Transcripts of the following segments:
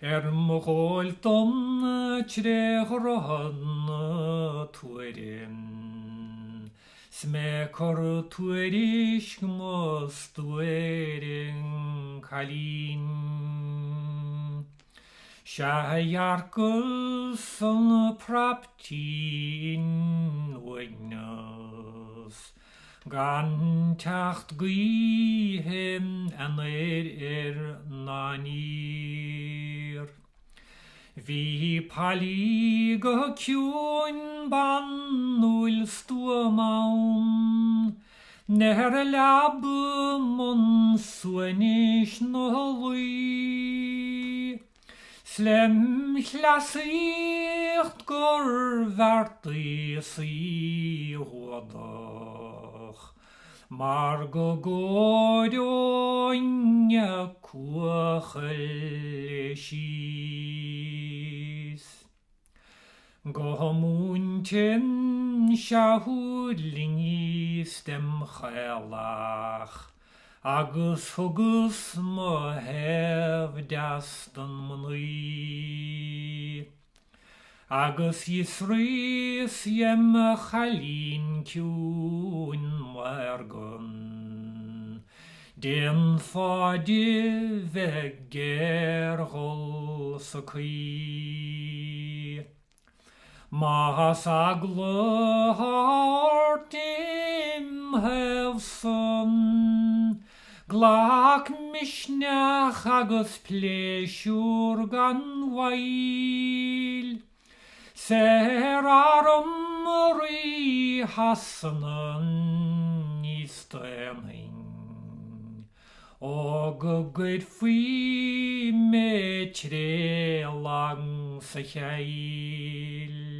Mgolton trechron tuerin. Smekor tuerish mos tuerin kalin. Shayarkus praptin wignos. Gan tacht gwihem aner nanir. Vi paliga kjun banul stuamaun. Ner labumon suenish nolui. Slem klassicht går verti si hodach. Margo gorionya kuachelishis. Gomunten shahudlingis dem chelach. Agus hugus mo hev dastan munui. Agus yisris yem chalin kjun margun. Den fadi vegger hol sakui. Mahas aglo hartim hevson. Glak mishnach agus pleshur gan wail. Ser ri hasanan istemin. Og gud fui metre lang sachail.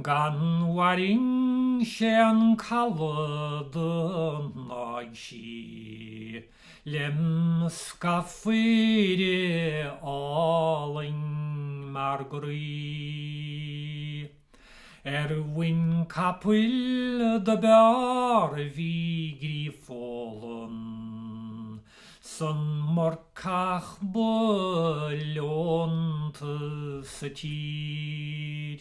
Gan waring shen kalodun nagshi. Lem skaffire alling margri. Erwin kapil de bar vi grifolen. Son morkach bolont satir.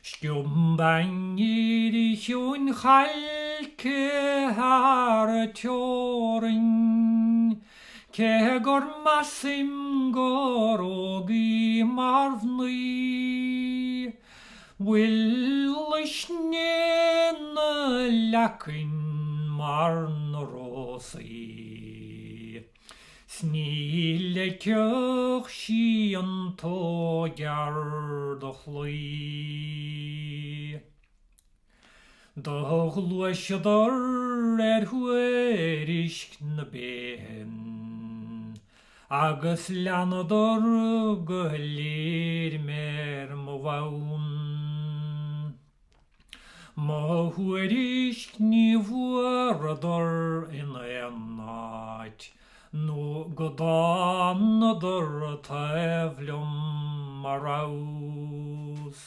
Skjumbangir i hjun halke har tjoring. Kegor massim går og i marvnui. Willishnen lakin marn rosi. Snille kjøk skien tågar dochlui. Dochluashador hueriskn behen. Agus lanador gullir mer movaun. Mo hueriskni vuarador in enat. No godanador tevlum maraus.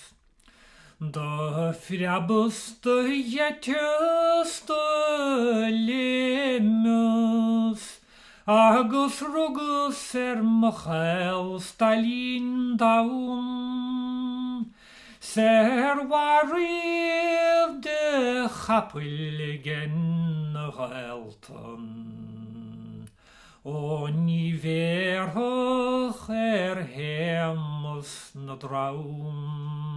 Da frabuste jetjöste lemus. Agus rugus machel Stalin daun. Ser wariv de chapilgen gelton. O ni verhoch hemus na draun.